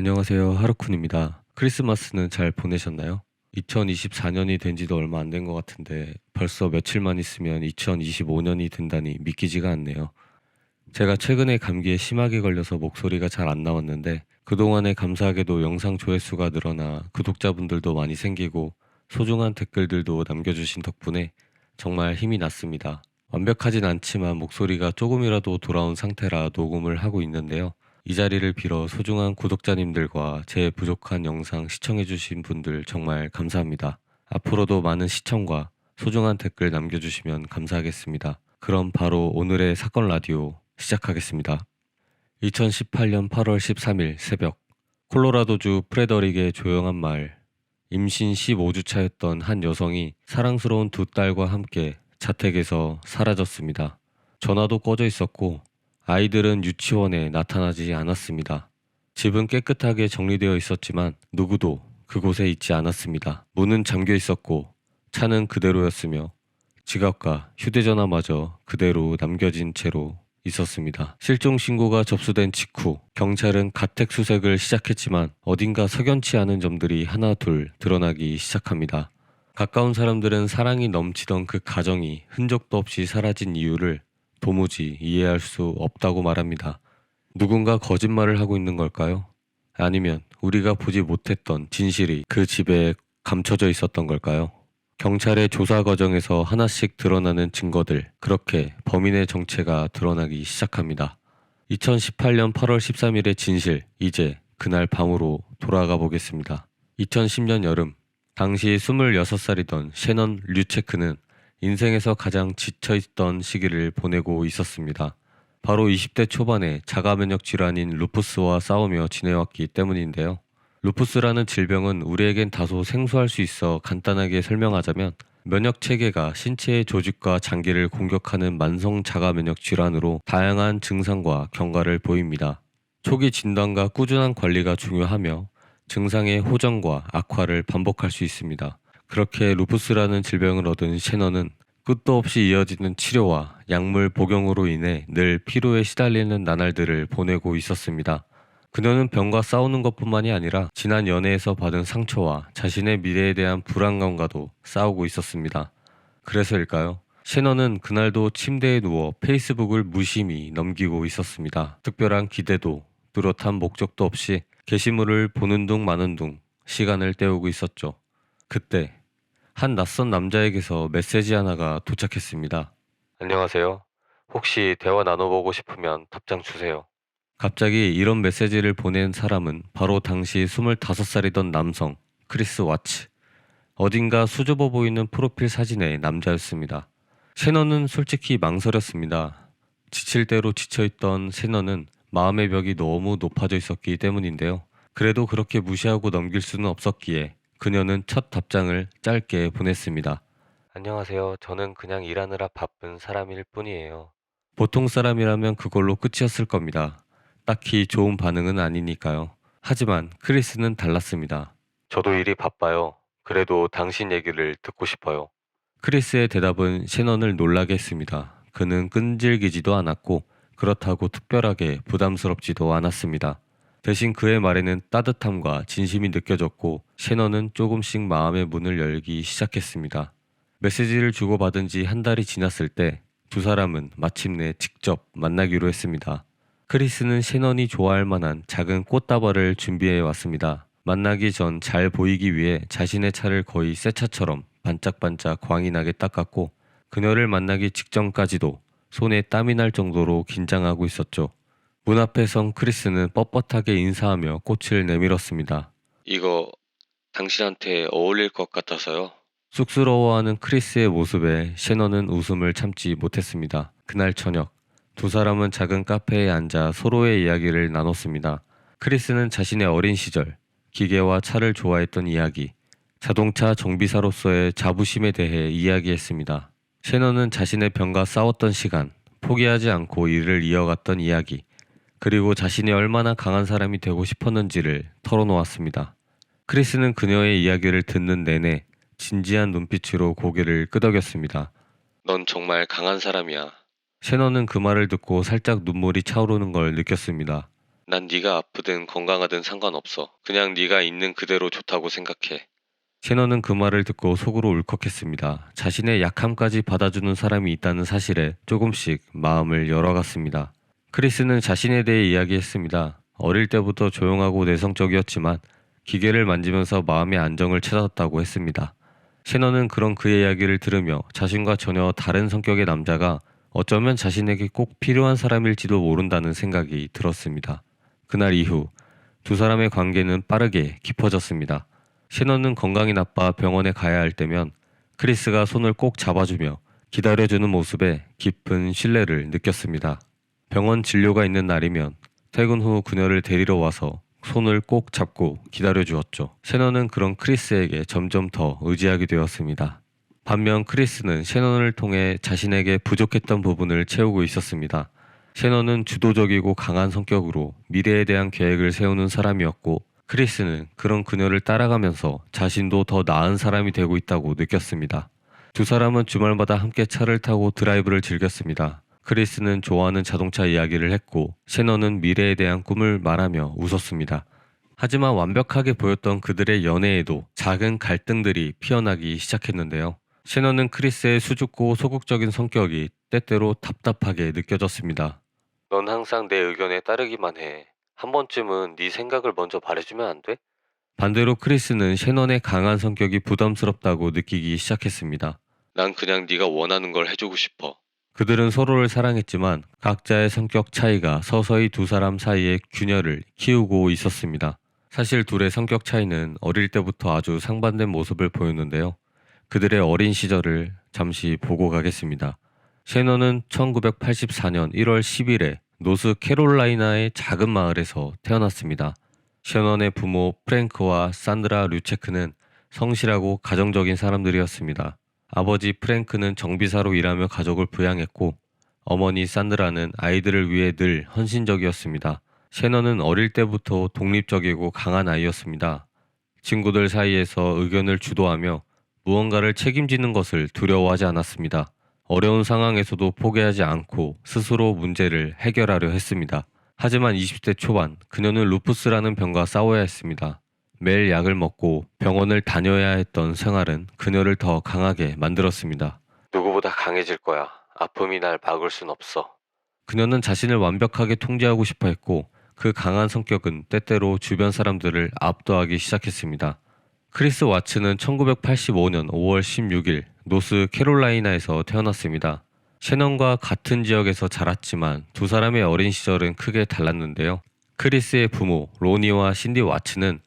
안녕하세요. 하루쿤입니다. 크리스마스는 잘 보내셨나요? 2024년이 된 지도 얼마 안 된 것 같은데 벌써 며칠만 있으면 2025년이 된다니 믿기지가 않네요. 제가 최근에 감기에 심하게 걸려서 목소리가 잘 안 나왔는데 그동안에 감사하게도 영상 조회수가 늘어나 구독자분들도 많이 생기고 소중한 댓글들도 남겨주신 덕분에 정말 힘이 났습니다. 완벽하진 않지만 목소리가 조금이라도 돌아온 상태라 녹음을 하고 있는데요. 이 자리를 빌어 소중한 구독자님들과 제 부족한 영상 시청해주신 분들 정말 감사합니다. 앞으로도 많은 시청과 소중한 댓글 남겨주시면 감사하겠습니다. 그럼 바로 오늘의 사건 라디오 시작하겠습니다. 2018년 8월 13일 새벽, 콜로라도주 프레더릭의 조용한 마을, 임신 15주 차였던 한 여성이 사랑스러운 두 딸과 함께 자택에서 사라졌습니다. 전화도 꺼져 있었고 아이들은 유치원에 나타나지 않았습니다. 집은 깨끗하게 정리되어 있었지만 누구도 그곳에 있지 않았습니다. 문은 잠겨 있었고 차는 그대로였으며 지갑과 휴대전화마저 그대로 남겨진 채로 있었습니다. 실종 신고가 접수된 직후 경찰은 가택 수색을 시작했지만 어딘가 석연치 않은 점들이 하나 둘 드러나기 시작합니다. 가까운 사람들은 사랑이 넘치던 그 가정이 흔적도 없이 사라진 이유를 도무지 이해할 수 없다고 말합니다. 누군가 거짓말을 하고 있는 걸까요? 아니면 우리가 보지 못했던 진실이 그 집에 감춰져 있었던 걸까요? 경찰의 조사 과정에서 하나씩 드러나는 증거들, 그렇게 범인의 정체가 드러나기 시작합니다. 2018년 8월 13일의 진실, 이제 그날 밤으로 돌아가 보겠습니다. 2010년 여름, 당시 26살이던 셰넌 류체크는 인생에서 가장 지쳐있던 시기를 보내고 있었습니다. 바로 20대 초반에 자가면역 질환인 루푸스와 싸우며 지내왔기 때문인데요. 루푸스라는 질병은 우리에겐 다소 생소할 수 있어 간단하게 설명하자면 면역 체계가 신체의 조직과 장기를 공격하는 만성 자가면역 질환으로 다양한 증상과 경과를 보입니다. 초기 진단과 꾸준한 관리가 중요하며 증상의 호전과 악화를 반복할 수 있습니다. 그렇게 루푸스라는 질병을 얻은 셰넌은 끝도 없이 이어지는 치료와 약물 복용으로 인해 늘 피로에 시달리는 나날들을 보내고 있었습니다. 그녀는 병과 싸우는 것뿐만이 아니라 지난 연애에서 받은 상처와 자신의 미래에 대한 불안감과도 싸우고 있었습니다. 그래서일까요? 셰넌은 그날도 침대에 누워 페이스북을 무심히 넘기고 있었습니다. 특별한 기대도 뚜렷한 목적도 없이 게시물을 보는 둥 마는 둥 시간을 때우고 있었죠. 그때 한 낯선 남자에게서 메시지 하나가 도착했습니다. 안녕하세요. 혹시 대화 나눠보고 싶으면 답장 주세요. 갑자기 이런 메시지를 보낸 사람은 바로 당시 25살이던 남성 크리스 와츠. 어딘가 수줍어 보이는 프로필 사진의 남자였습니다. 셰넌은 솔직히 망설였습니다. 지칠 대로 지쳐있던 셰넌은 마음의 벽이 너무 높아져 있었기 때문인데요. 그래도 그렇게 무시하고 넘길 수는 없었기에 그녀는 첫 답장을 짧게 보냈습니다. 안녕하세요. 저는 그냥 일하느라 바쁜 사람일 뿐이에요. 보통 사람이라면 그걸로 끝이었을 겁니다. 딱히 좋은 반응은 아니니까요. 하지만 크리스는 달랐습니다. 저도 일이 바빠요. 그래도 당신 얘기를 듣고 싶어요. 크리스의 대답은 셰넌을 놀라게 했습니다. 그는 끈질기지도 않았고 그렇다고 특별하게 부담스럽지도 않았습니다. 대신 그의 말에는 따뜻함과 진심이 느껴졌고 셰넌은 조금씩 마음의 문을 열기 시작했습니다. 메시지를 주고받은 지 한 달이 지났을 때 두 사람은 마침내 직접 만나기로 했습니다. 크리스는 셰넌이 좋아할 만한 작은 꽃다발을 준비해 왔습니다. 만나기 전 잘 보이기 위해 자신의 차를 거의 새 차처럼 반짝반짝 광이 나게 닦았고 그녀를 만나기 직전까지도 손에 땀이 날 정도로 긴장하고 있었죠. 문 앞에 선 크리스는 뻣뻣하게 인사하며 꽃을 내밀었습니다. 이거 당신한테 어울릴 것 같아서요. 쑥스러워하는 크리스의 모습에 셰넌은 웃음을 참지 못했습니다. 그날 저녁 두 사람은 작은 카페에 앉아 서로의 이야기를 나눴습니다. 크리스는 자신의 어린 시절, 기계와 차를 좋아했던 이야기, 자동차 정비사로서의 자부심에 대해 이야기했습니다. 셰넌은 자신의 병과 싸웠던 시간, 포기하지 않고 일을 이어갔던 이야기, 그리고 자신이 얼마나 강한 사람이 되고 싶었는지를 털어놓았습니다. 크리스는 그녀의 이야기를 듣는 내내 진지한 눈빛으로 고개를 끄덕였습니다. 넌 정말 강한 사람이야. 셰넌은 그 말을 듣고 살짝 눈물이 차오르는 걸 느꼈습니다. 난 네가 아프든 건강하든 상관없어. 그냥 네가 있는 그대로 좋다고 생각해. 셰넌은 그 말을 듣고 속으로 울컥했습니다. 자신의 약함까지 받아주는 사람이 있다는 사실에 조금씩 마음을 열어갔습니다. 크리스는 자신에 대해 이야기했습니다. 어릴 때부터 조용하고 내성적이었지만 기계를 만지면서 마음의 안정을 찾았다고 했습니다. 셰넌은 그런 그의 이야기를 들으며 자신과 전혀 다른 성격의 남자가 어쩌면 자신에게 꼭 필요한 사람일지도 모른다는 생각이 들었습니다. 그날 이후 두 사람의 관계는 빠르게 깊어졌습니다. 셰넌은 건강이 나빠 병원에 가야 할 때면 크리스가 손을 꼭 잡아주며 기다려주는 모습에 깊은 신뢰를 느꼈습니다. 병원 진료가 있는 날이면 퇴근 후 그녀를 데리러 와서 손을 꼭 잡고 기다려주었죠. 셰넌은 그런 크리스에게 점점 더 의지하게 되었습니다. 반면 크리스는 셰넌을 통해 자신에게 부족했던 부분을 채우고 있었습니다. 셰넌은 주도적이고 강한 성격으로 미래에 대한 계획을 세우는 사람이었고 크리스는 그런 그녀를 따라가면서 자신도 더 나은 사람이 되고 있다고 느꼈습니다. 두 사람은 주말마다 함께 차를 타고 드라이브를 즐겼습니다. 크리스는 좋아하는 자동차 이야기를 했고 셰넌은 미래에 대한 꿈을 말하며 웃었습니다. 하지만 완벽하게 보였던 그들의 연애에도 작은 갈등들이 피어나기 시작했는데요. 셰넌은 크리스의 수줍고 소극적인 성격이 때때로 답답하게 느껴졌습니다. 넌 항상 내 의견에 따르기만 해. 한 번쯤은 네 생각을 먼저 말해주면 안 돼? 반대로 크리스는 셰넌의 강한 성격이 부담스럽다고 느끼기 시작했습니다. 난 그냥 네가 원하는 걸 해주고 싶어. 그들은 서로를 사랑했지만 각자의 성격 차이가 서서히 두 사람 사이의 균열을 키우고 있었습니다. 사실 둘의 성격 차이는 어릴 때부터 아주 상반된 모습을 보였는데요. 그들의 어린 시절을 잠시 보고 가겠습니다. 셰넌은 1984년 1월 10일에 노스 캐롤라이나의 작은 마을에서 태어났습니다. 셰넌의 부모 프랭크와 산드라 류체크는 성실하고 가정적인 사람들이었습니다. 아버지 프랭크는 정비사로 일하며 가족을 부양했고 어머니 산드라는 아이들을 위해 늘 헌신적이었습니다. 셰넌은 어릴 때부터 독립적이고 강한 아이였습니다. 친구들 사이에서 의견을 주도하며 무언가를 책임지는 것을 두려워하지 않았습니다. 어려운 상황에서도 포기하지 않고 스스로 문제를 해결하려 했습니다. 하지만 20대 초반 그녀는 루푸스라는 병과 싸워야 했습니다. 매일 약을 먹고 병원을 다녀야 했던 생활은 그녀를 더 강하게 만들었습니다. 누구보다 강해질 거야. 아픔이 날 막을 순 없어. 그녀는 자신을 완벽하게 통제하고 싶어 했고 그 강한 성격은 때때로 주변 사람들을 압도하기 시작했습니다. 크리스 와츠는 1985년 5월 16일 노스 캐롤라이나에서 태어났습니다. 셰넌과 같은 지역에서 자랐지만 두 사람의 어린 시절은 크게 달랐는데요. 크리스의 부모 로니와 신디 와츠는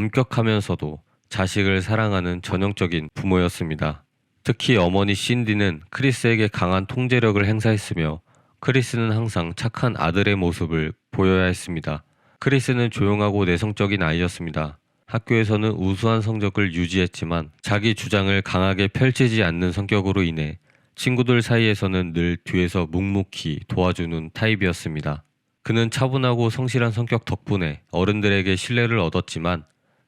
엄격하면서도 자식을 사랑하는 전형적인 부모였습니다. 특히 어머니 신디는 크리스에게 강한 통제력을 행사했으며 크리스는 항상 착한 아들의 모습을 보여야 했습니다. 크리스는 조용하고 내성적인 아이였습니다. 학교에서는 우수한 성적을 유지했지만 자기 주장을 강하게 펼치지 않는 성격으로 인해 친구들 사이에서는 늘 뒤에서 묵묵히 도와주는 타입이었습니다. 그는 차분하고 성실한 성격 덕분에 어른들에게 신뢰를 얻었지만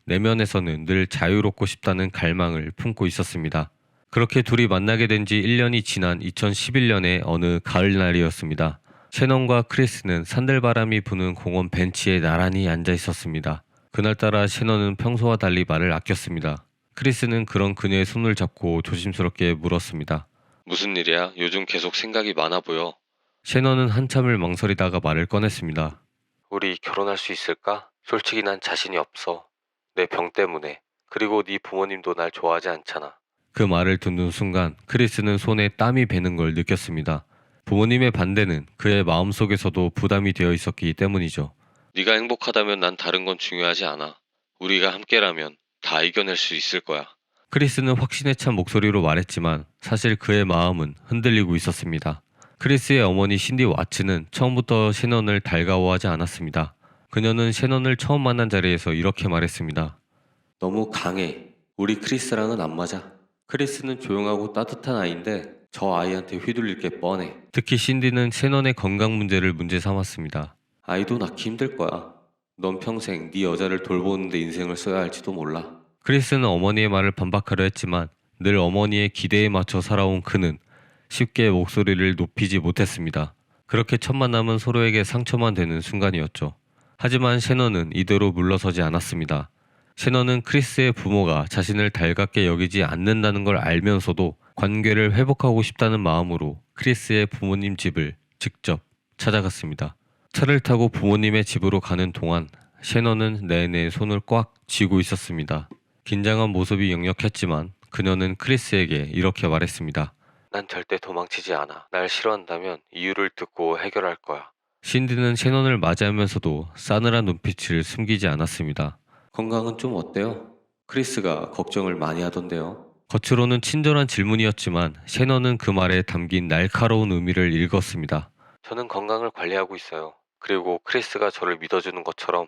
내면에서는 늘 자유롭고 싶다는 갈망을 품고 있었습니다. 그렇게 둘이 만나게 된 지 1년이 지난 2011년의 어느 가을날이었습니다. 셰넌과 크리스는 산들바람이 부는 공원 벤치에 나란히 앉아 있었습니다. 그날따라 셰넌은 평소와 달리 말을 아꼈습니다. 크리스는 그런 그녀의 손을 잡고 조심스럽게 물었습니다. 무슨 일이야? 요즘 계속 생각이 많아 보여. 셰넌은 한참을 망설이다가 말을 꺼냈습니다. 우리 결혼할 수 있을까? 솔직히 난 자신이 없어. 내 병 때문에. 그리고 네 부모님도 날 좋아하지 않잖아. 그 말을 듣는 순간 크리스는 손에 땀이 배는 걸 느꼈습니다. 부모님의 반대는 그의 마음속에서도 부담이 되어 있었기 때문이죠. 네가 행복하다면 난 다른 건 중요하지 않아. 우리가 함께라면 다 이겨낼 수 있을 거야. 크리스는 확신에 찬 목소리로 말했지만 사실 그의 마음은 흔들리고 있었습니다. 크리스의 어머니 신디 와츠는 처음부터 셰넌을 달가워하지 않았습니다. 그녀는 셰넌을 처음 만난 자리에서 이렇게 말했습니다. 너무 강해. 우리 크리스랑은 안 맞아. 크리스는 조용하고 따뜻한 아이인데 저 아이한테 휘둘릴 게 뻔해. 특히 신디는 셰넌의 건강 문제를 문제 삼았습니다. 아이도 낳기 힘들 거야. 넌 평생 네 여자를 돌보는 데 인생을 써야 할지도 몰라. 크리스는 어머니의 말을 반박하려 했지만 늘 어머니의 기대에 맞춰 살아온 그는 쉽게 목소리를 높이지 못했습니다. 그렇게 첫 만남은 서로에게 상처만 되는 순간이었죠. 하지만 셰넌은 이대로 물러서지 않았습니다. 셰넌은 크리스의 부모가 자신을 달갑게 여기지 않는다는 걸 알면서도 관계를 회복하고 싶다는 마음으로 크리스의 부모님 집을 직접 찾아갔습니다. 차를 타고 부모님의 집으로 가는 동안 셰넌은 내내 손을 꽉 쥐고 있었습니다. 긴장한 모습이 역력했지만 그녀는 크리스에게 이렇게 말했습니다. 난 절대 도망치지 않아. 날 싫어한다면 이유를 듣고 해결할 거야. 신디는 셰넌을 맞이하면서도 싸늘한 눈빛을 숨기지 않았습니다. 건강은 좀 어때요? 크리스가 걱정을 많이 하던데요. 겉으로는 친절한 질문이었지만 셰넌은 그 말에 담긴 날카로운 의미를 읽었습니다. 저는 건강을 관리하고 있어요. 그리고 크리스가 저를 믿어주는 것처럼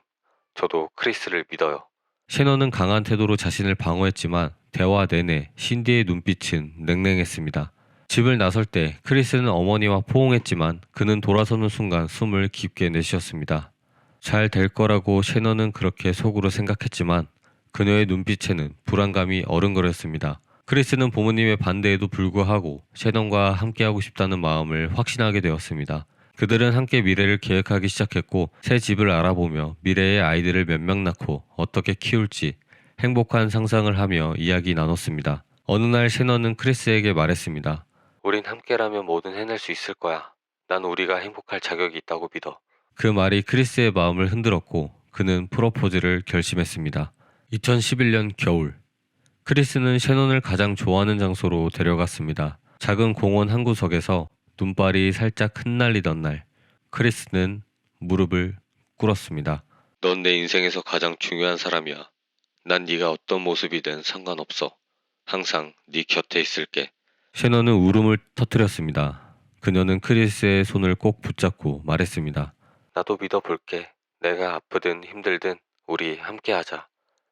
저도 크리스를 믿어요. 셰넌은 강한 태도로 자신을 방어했지만 대화 내내 신디의 눈빛은 냉랭했습니다. 집을 나설 때 크리스는 어머니와 포옹했지만 그는 돌아서는 순간 숨을 깊게 내쉬었습니다. 잘 될 거라고 셰넌은 그렇게 속으로 생각했지만 그녀의 눈빛에는 불안감이 어른거렸습니다. 크리스는 부모님의 반대에도 불구하고 셰넌과 함께하고 싶다는 마음을 확신하게 되었습니다. 그들은 함께 미래를 계획하기 시작했고 새 집을 알아보며 미래의 아이들을 몇 명 낳고 어떻게 키울지 행복한 상상을 하며 이야기 나눴습니다. 어느 날 셰넌은 크리스에게 말했습니다. 우린 함께라면 뭐든 해낼 수 있을 거야. 난 우리가 행복할 자격이 있다고 믿어. 그 말이 크리스의 마음을 흔들었고 그는 프로포즈를 결심했습니다. 2011년 겨울 크리스는 셰넌을 가장 좋아하는 장소로 데려갔습니다. 작은 공원 한 구석에서 눈발이 살짝 흩날리던 날 크리스는 무릎을 꿇었습니다. 넌 내 인생에서 가장 중요한 사람이야. 난 네가 어떤 모습이든 상관없어. 항상 네 곁에 있을게. 셰넌은 울음을 터뜨렸습니다. 그녀는 크리스의 손을 꼭 붙잡고 말했습니다. 나도 믿어볼게. 내가 아프든 힘들든 우리 함께하자.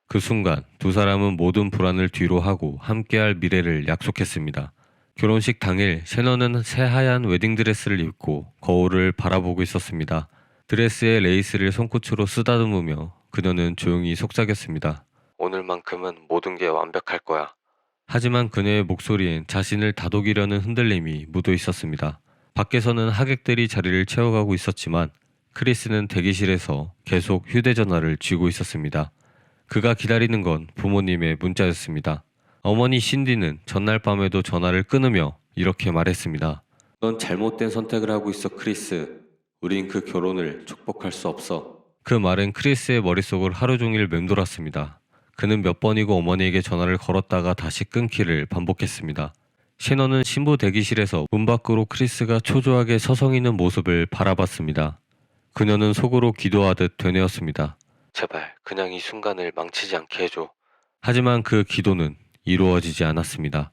그 순간 두 사람은 모든 불안을 뒤로 하고 함께할 미래를 약속했습니다. 결혼식 당일 셰넌은 새하얀 웨딩드레스를 입고 거울을 바라보고 있었습니다. 드레스의 레이스를 손끝으로 쓰다듬으며 그녀는 조용히 속삭였습니다. 오늘만큼은 모든 게 완벽할 거야. 하지만 그녀의 목소리엔 자신을 다독이려는 흔들림이 묻어 있었습니다. 밖에서는 하객들이 자리를 채워가고 있었지만 크리스는 대기실에서 계속 휴대전화를 쥐고 있었습니다. 그가 기다리는 건 부모님의 문자였습니다. 어머니 신디는 전날 밤에도 전화를 끊으며 이렇게 말했습니다. 넌 잘못된 선택을 하고 있어, 크리스. 우린 그 결혼을 축복할 수 없어. 그 말은 크리스의 머릿속을 하루 종일 맴돌았습니다. 그는 몇 번이고 어머니에게 전화를 걸었다가 다시 끊기를 반복했습니다. 셰넌은 신부 대기실에서 문 밖으로 크리스가 초조하게 서성이는 모습을 바라봤습니다. 그녀는 속으로 기도하듯 되뇌었습니다. 제발 그냥 이 순간을 망치지 않게 해줘. 하지만 그 기도는 이루어지지 않았습니다.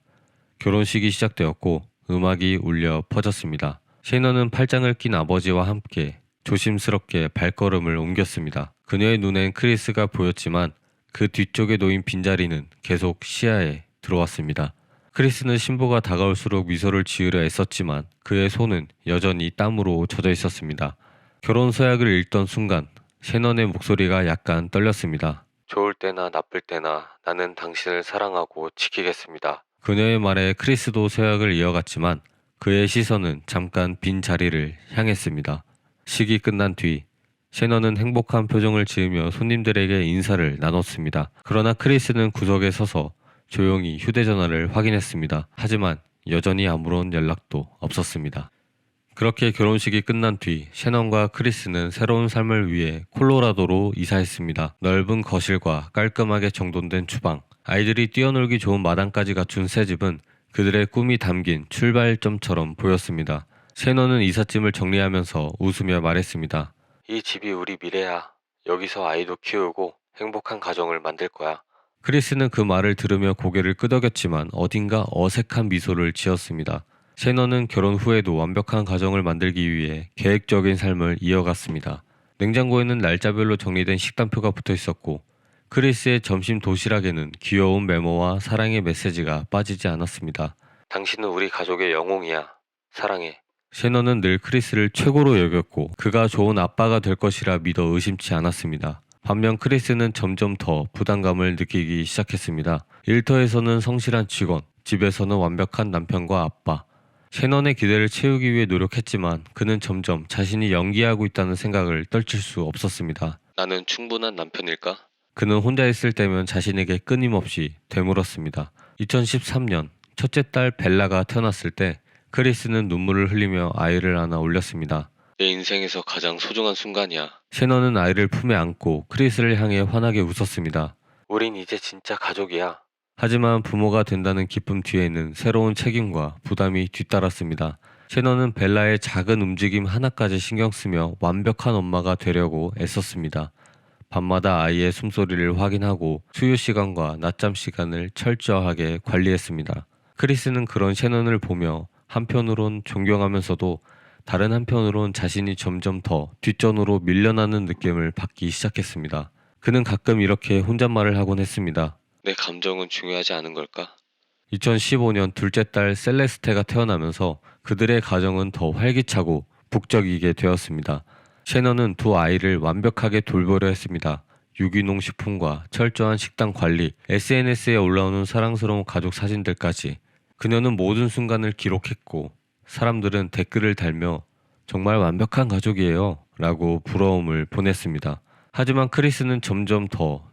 결혼식이 시작되었고 음악이 울려 퍼졌습니다. 셰넌은 팔짱을 낀 아버지와 함께 조심스럽게 발걸음을 옮겼습니다. 그녀의 눈엔 크리스가 보였지만 그 뒤쪽에 놓인 빈자리는 계속 시야에 들어왔습니다. 크리스는 신부가 다가올수록 미소를 지으려 애썼지만 그의 손은 여전히 땀으로 젖어 있었습니다. 결혼 서약을 읽던 순간 셰넌의 목소리가 약간 떨렸습니다. 좋을 때나 나쁠 때나 나는 당신을 사랑하고 지키겠습니다. 그녀의 말에 크리스도 서약을 이어갔지만 그의 시선은 잠깐 빈 자리를 향했습니다. 식이 끝난 뒤 셰넌은 행복한 표정을 지으며 손님들에게 인사를 나눴습니다. 그러나 크리스는 구석에 서서 조용히 휴대전화를 확인했습니다. 하지만 여전히 아무런 연락도 없었습니다. 그렇게 결혼식이 끝난 뒤 셰넌과 크리스는 새로운 삶을 위해 콜로라도로 이사했습니다. 넓은 거실과 깔끔하게 정돈된 주방, 아이들이 뛰어놀기 좋은 마당까지 갖춘 새 집은 그들의 꿈이 담긴 출발점처럼 보였습니다. 셰넌은 이삿짐을 정리하면서 웃으며 말했습니다. 이 집이 우리 미래야. 여기서 아이도 키우고 행복한 가정을 만들 거야. 크리스는 그 말을 들으며 고개를 끄덕였지만 어딘가 어색한 미소를 지었습니다. 셰넌은 결혼 후에도 완벽한 가정을 만들기 위해 계획적인 삶을 이어갔습니다. 냉장고에는 날짜별로 정리된 식단표가 붙어 있었고 크리스의 점심 도시락에는 귀여운 메모와 사랑의 메시지가 빠지지 않았습니다. 당신은 우리 가족의 영웅이야. 사랑해. 셰넌은 늘 크리스를 최고로 여겼고 그가 좋은 아빠가 될 것이라 믿어 의심치 않았습니다. 반면 크리스는 점점 더 부담감을 느끼기 시작했습니다. 일터에서는 성실한 직원, 집에서는 완벽한 남편과 아빠. 셰넌의 기대를 채우기 위해 노력했지만 그는 점점 자신이 연기하고 있다는 생각을 떨칠 수 없었습니다. 나는 충분한 남편일까? 그는 혼자 있을 때면 자신에게 끊임없이 되물었습니다. 2013년 첫째 딸 벨라가 태어났을 때 크리스는 눈물을 흘리며 아이를 안아 올렸습니다. 내 인생에서 가장 소중한 순간이야. 셰넌은 아이를 품에 안고 크리스를 향해 환하게 웃었습니다. 우린 이제 진짜 가족이야. 하지만 부모가 된다는 기쁨 뒤에는 새로운 책임과 부담이 뒤따랐습니다. 셰넌은 벨라의 작은 움직임 하나까지 신경 쓰며 완벽한 엄마가 되려고 애썼습니다. 밤마다 아이의 숨소리를 확인하고 수유 시간과 낮잠 시간을 철저하게 관리했습니다. 크리스는 그런 셰넌을 보며 한편으론 존경하면서도 다른 한편으론 자신이 점점 더 뒷전으로 밀려나는 느낌을 받기 시작했습니다. 그는 가끔 이렇게 혼잣말을 하곤 했습니다. 내 감정은 중요하지 않은 걸까? 2015년 둘째 딸 셀레스테가 태어나면서 그들의 가정은 더 활기차고 북적이게 되었습니다. 셰넌은 두 아이를 완벽하게 돌보려 했습니다. 유기농 식품과 철저한 식단 관리, SNS에 올라오는 사랑스러운 가족 사진들까지. 그녀는 모든 순간을 기록했고 사람들은 댓글을 달며 정말 완벽한 가족이에요 라고 부러움을 보냈습니다. 하지만 크리스는 점점 더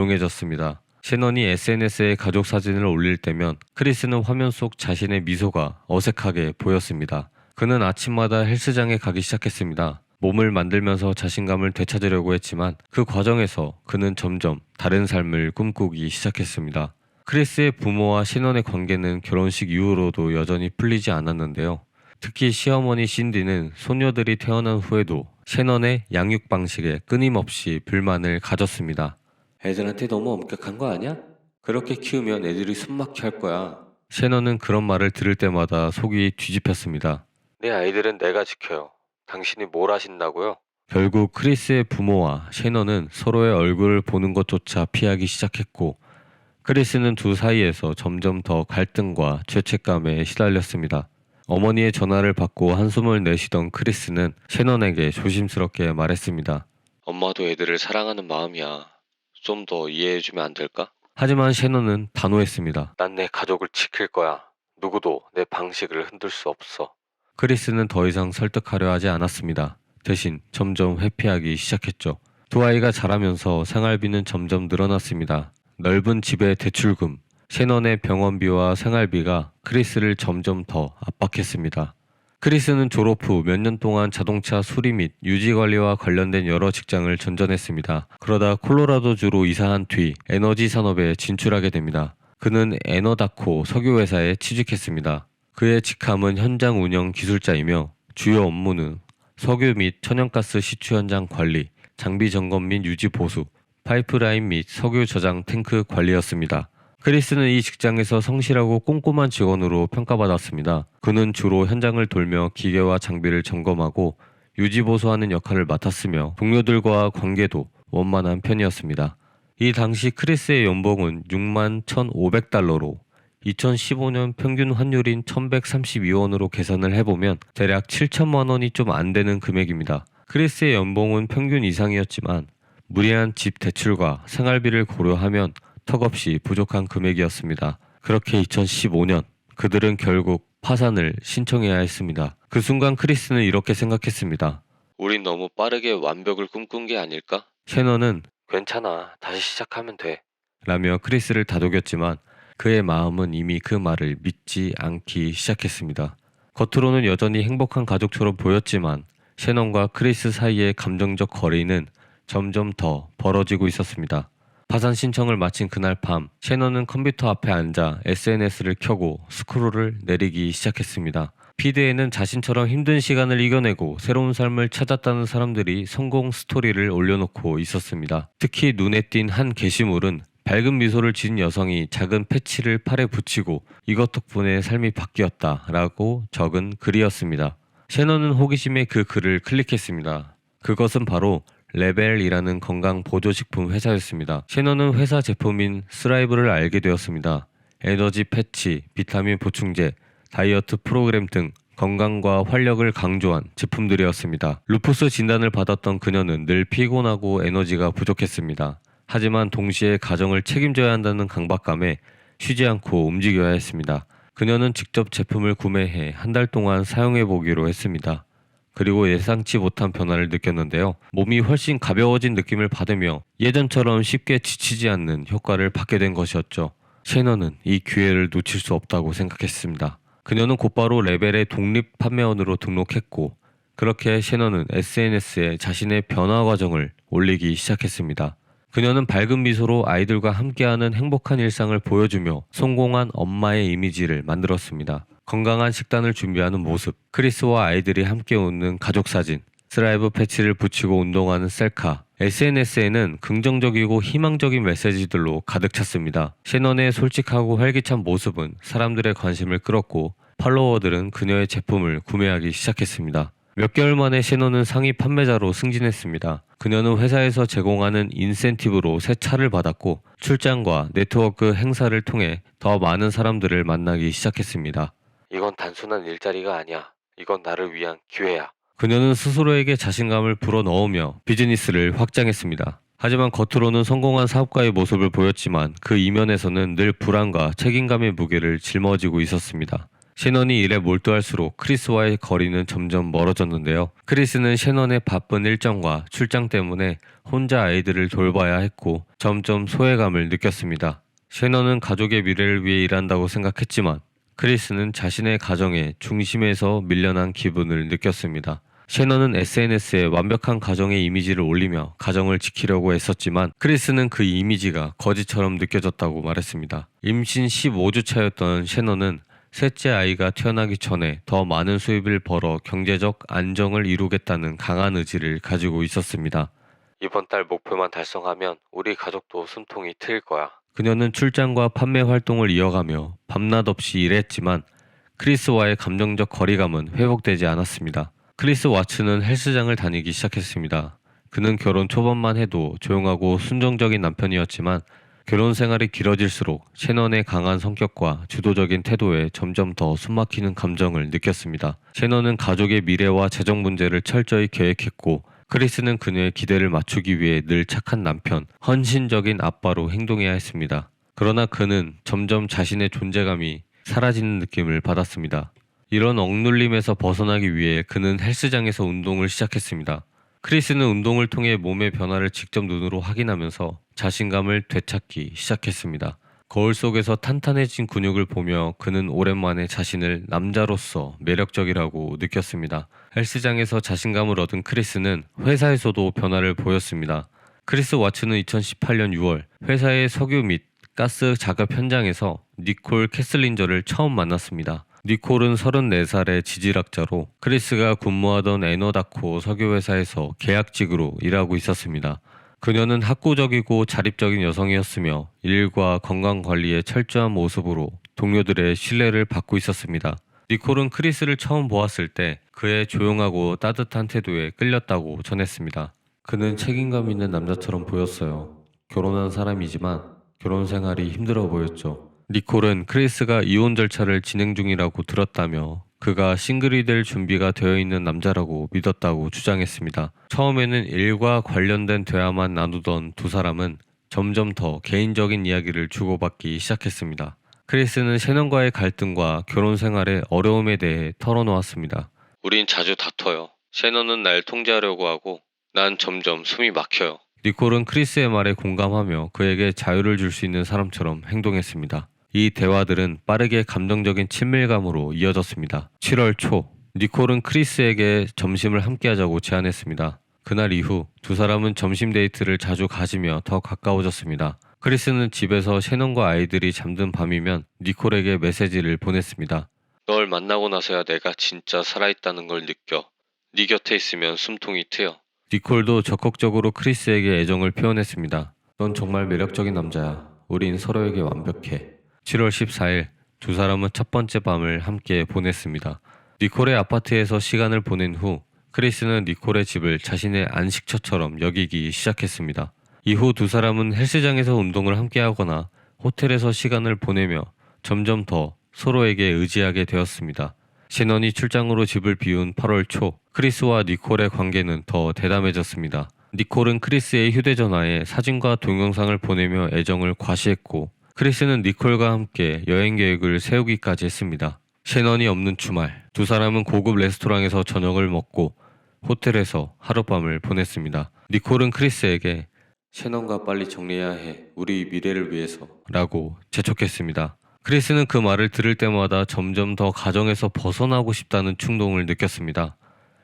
조용해졌습니다. 셰넌이 SNS에 가족 사진을 올릴 때면 크리스는 화면 속 자신의 미소가 어색하게 보였습니다. 그는 아침마다 헬스장에 가기 시작했습니다. 몸을 만들면서 자신감을 되찾으려고 했지만 그 과정에서 그는 점점 다른 삶을 꿈꾸기 시작했습니다. 크리스의 부모와 셰넌의 관계는 결혼식 이후로도 여전히 풀리지 않았는데요. 특히 시어머니 신디는 손녀들이 태어난 후에도 셰넌의 양육 방식에 끊임없이 불만을 가졌습니다. 애들한테 너무 엄격한 거 아니야? 그렇게 키우면 애들이 숨막혀 할 거야. 셰넌은 그런 말을 들을 때마다 속이 뒤집혔습니다. 내 아이들은 내가 지켜요. 당신이 뭘 하신다고요? 결국 크리스의 부모와 셰넌은 서로의 얼굴을 보는 것조차 피하기 시작했고 크리스는 두 사이에서 점점 더 갈등과 죄책감에 시달렸습니다. 어머니의 전화를 받고 한숨을 내쉬던 크리스는 셰넌에게 조심스럽게 말했습니다. 엄마도 애들을 사랑하는 마음이야. 좀 더 이해해주면 안 될까? 하지만 셰넌은 단호했습니다. 난 내 가족을 지킬 거야. 누구도 내 방식을 흔들 수 없어. 크리스는 더 이상 설득하려 하지 않았습니다. 대신 점점 회피하기 시작했죠. 두 아이가 자라면서 생활비는 점점 늘어났습니다. 넓은 집의 대출금, 셰넌의 병원비와 생활비가 크리스를 점점 더 압박했습니다. 크리스는 졸업 후 몇 년 동안 자동차 수리 및 유지 관리와 관련된 여러 직장을 전전했습니다. 그러다 콜로라도주로 이사한 뒤 에너지 산업에 진출하게 됩니다. 그는 에너다코 석유회사에 취직했습니다. 그의 직함은 현장 운영 기술자이며 주요 업무는 석유 및 천연가스 시추 현장 관리, 장비 점검 및 유지 보수, 파이프라인 및 석유 저장 탱크 관리였습니다. 크리스는 이 직장에서 성실하고 꼼꼼한 직원으로 평가받았습니다. 그는 주로 현장을 돌며 기계와 장비를 점검하고 유지보수하는 역할을 맡았으며 동료들과 관계도 원만한 편이었습니다. 이 당시 크리스의 연봉은 6만 1,500달러로 2015년 평균 환율인 1,132원으로 계산을 해보면 대략 7천만 원이 좀 안 되는 금액입니다. 크리스의 연봉은 평균 이상이었지만 무리한 집 대출과 생활비를 고려하면 턱없이 부족한 금액이었습니다. 그렇게 2015년 그들은 결국 파산을 신청해야 했습니다. 그 순간 크리스는 이렇게 생각했습니다. 우린 너무 빠르게 완벽을 꿈꾼 게 아닐까? 셰넌은 괜찮아, 다시 시작하면 돼 라며 크리스를 다독였지만 그의 마음은 이미 그 말을 믿지 않기 시작했습니다. 겉으로는 여전히 행복한 가족처럼 보였지만 셰넌과 크리스 사이의 감정적 거리는 점점 더 벌어지고 있었습니다. 파산 신청을 마친 그날 밤, 셰넌은 컴퓨터 앞에 앉아 SNS를 켜고 스크롤을 내리기 시작했습니다. 피드에는 자신처럼 힘든 시간을 이겨내고 새로운 삶을 찾았다는 사람들이 성공 스토리를 올려놓고 있었습니다. 특히 눈에 띈 한 게시물은 밝은 미소를 지닌 여성이 작은 패치를 팔에 붙이고 이것 덕분에 삶이 바뀌었다 라고 적은 글이었습니다. 셰넌은 호기심에 그 글을 클릭했습니다. 그것은 바로 레벨이라는 건강 보조식품 회사였습니다. 셰넌은 회사 제품인 스라이브를 알게 되었습니다. 에너지 패치, 비타민 보충제, 다이어트 프로그램 등 건강과 활력을 강조한 제품들이었습니다. 루푸스 진단을 받았던 그녀는 늘 피곤하고 에너지가 부족했습니다. 하지만 동시에 가정을 책임져야 한다는 강박감에 쉬지 않고 움직여야 했습니다. 그녀는 직접 제품을 구매해 한 달 동안 사용해 보기로 했습니다. 그리고 예상치 못한 변화를 느꼈는데요. 몸이 훨씬 가벼워진 느낌을 받으며 예전처럼 쉽게 지치지 않는 효과를 받게 된 것이었죠. 셰넌은 이 기회를 놓칠 수 없다고 생각했습니다. 그녀는 곧바로 레벨의 독립 판매원으로 등록했고, 그렇게 셰넌은 SNS에 자신의 변화 과정을 올리기 시작했습니다. 그녀는 밝은 미소로 아이들과 함께하는 행복한 일상을 보여주며 성공한 엄마의 이미지를 만들었습니다. 건강한 식단을 준비하는 모습, 크리스와 아이들이 함께 웃는 가족 사진, 스라이브 패치를 붙이고 운동하는 셀카, SNS에는 긍정적이고 희망적인 메시지들로 가득 찼습니다. 셰넌의 솔직하고 활기찬 모습은 사람들의 관심을 끌었고, 팔로워들은 그녀의 제품을 구매하기 시작했습니다. 몇 개월 만에 셰넌은 상위 판매자로 승진했습니다. 그녀는 회사에서 제공하는 인센티브로 새 차를 받았고, 출장과 네트워크 행사를 통해 더 많은 사람들을 만나기 시작했습니다. 이건 단순한 일자리가 아니야. 이건 나를 위한 기회야. 그녀는 스스로에게 자신감을 불어넣으며 비즈니스를 확장했습니다. 하지만 겉으로는 성공한 사업가의 모습을 보였지만 그 이면에서는 늘 불안과 책임감의 무게를 짊어지고 있었습니다. 셰넌이 일에 몰두할수록 크리스와의 거리는 점점 멀어졌는데요. 크리스는 셰넌의 바쁜 일정과 출장 때문에 혼자 아이들을 돌봐야 했고 점점 소외감을 느꼈습니다. 셰넌은 가족의 미래를 위해 일한다고 생각했지만 크리스는 자신의 가정의 중심에서 밀려난 기분을 느꼈습니다. 셰넌은 SNS에 완벽한 가정의 이미지를 올리며 가정을 지키려고 애썼지만 크리스는 그 이미지가 거짓처럼 느껴졌다고 말했습니다. 임신 15주 차였던 셰넌은 셋째 아이가 태어나기 전에 더 많은 수입을 벌어 경제적 안정을 이루겠다는 강한 의지를 가지고 있었습니다. 이번 달 목표만 달성하면 우리 가족도 숨통이 트일 거야. 그녀는 출장과 판매 활동을 이어가며 밤낮 없이 일했지만 크리스와의 감정적 거리감은 회복되지 않았습니다. 크리스 와츠는 헬스장을 다니기 시작했습니다. 그는 결혼 초반만 해도 조용하고 순종적인 남편이었지만 결혼 생활이 길어질수록 셰넌의 강한 성격과 주도적인 태도에 점점 더 숨막히는 감정을 느꼈습니다. 셰넌은 가족의 미래와 재정 문제를 철저히 계획했고 크리스는 그녀의 기대를 맞추기 위해 늘 착한 남편, 헌신적인 아빠로 행동해야 했습니다. 그러나 그는 점점 자신의 존재감이 사라지는 느낌을 받았습니다. 이런 억눌림에서 벗어나기 위해 그는 헬스장에서 운동을 시작했습니다. 크리스는 운동을 통해 몸의 변화를 직접 눈으로 확인하면서 자신감을 되찾기 시작했습니다. 거울 속에서 탄탄해진 근육을 보며 그는 오랜만에 자신을 남자로서 매력적이라고 느꼈습니다. 헬스장에서 자신감을 얻은 크리스는 회사에서도 변화를 보였습니다. 크리스 와츠는 2018년 6월 회사의 석유 및 가스 작업 현장에서 니콜 캐슬린저를 처음 만났습니다. 니콜은 34살의 지질학자로 크리스가 근무하던 에너다코 석유회사에서 계약직으로 일하고 있었습니다. 그녀는 학구적이고 자립적인 여성이었으며 일과 건강관리에 철저한 모습으로 동료들의 신뢰를 받고 있었습니다. 니콜은 크리스를 처음 보았을 때 그의 조용하고 따뜻한 태도에 끌렸다고 전했습니다. 그는 책임감 있는 남자처럼 보였어요. 결혼한 사람이지만 결혼 생활이 힘들어 보였죠. 니콜은 크리스가 이혼 절차를 진행 중이라고 들었다며 그가 싱글이 될 준비가 되어 있는 남자라고 믿었다고 주장했습니다. 처음에는 일과 관련된 대화만 나누던 두 사람은 점점 더 개인적인 이야기를 주고받기 시작했습니다. 크리스는 셰넌과의 갈등과 결혼 생활의 어려움에 대해 털어놓았습니다. 우린 자주 다퉈요. 셰넌은 날 통제하려고 하고 난 점점 숨이 막혀요. 니콜은 크리스의 말에 공감하며 그에게 자유를 줄 수 있는 사람처럼 행동했습니다. 이 대화들은 빠르게 감정적인 친밀감으로 이어졌습니다. 7월 초, 니콜은 크리스에게 점심을 함께하자고 제안했습니다. 그날 이후 두 사람은 점심 데이트를 자주 가지며 더 가까워졌습니다. 크리스는 집에서 셰넌과 아이들이 잠든 밤이면 니콜에게 메시지를 보냈습니다. 널 만나고 나서야 내가 진짜 살아있다는 걸 느껴. 네 곁에 있으면 숨통이 트여. 니콜도 적극적으로 크리스에게 애정을 표현했습니다. 넌 정말 매력적인 남자야. 우린 서로에게 완벽해. 7월 14일 두 사람은 첫 번째 밤을 함께 보냈습니다. 니콜의 아파트에서 시간을 보낸 후 크리스는 니콜의 집을 자신의 안식처처럼 여기기 시작했습니다. 이후 두 사람은 헬스장에서 운동을 함께 하거나 호텔에서 시간을 보내며 점점 더 서로에게 의지하게 되었습니다. 셰넌이 출장으로 집을 비운 8월 초 크리스와 니콜의 관계는 더 대담해졌습니다. 니콜은 크리스의 휴대전화에 사진과 동영상을 보내며 애정을 과시했고 크리스는 니콜과 함께 여행 계획을 세우기까지 했습니다. 셰넌이 없는 주말, 두 사람은 고급 레스토랑에서 저녁을 먹고 호텔에서 하룻밤을 보냈습니다. 니콜은 크리스에게 셰넌과 빨리 정리해야 해. 우리 미래를 위해서 라고 재촉했습니다. 크리스는 그 말을 들을 때마다 점점 더 가정에서 벗어나고 싶다는 충동을 느꼈습니다.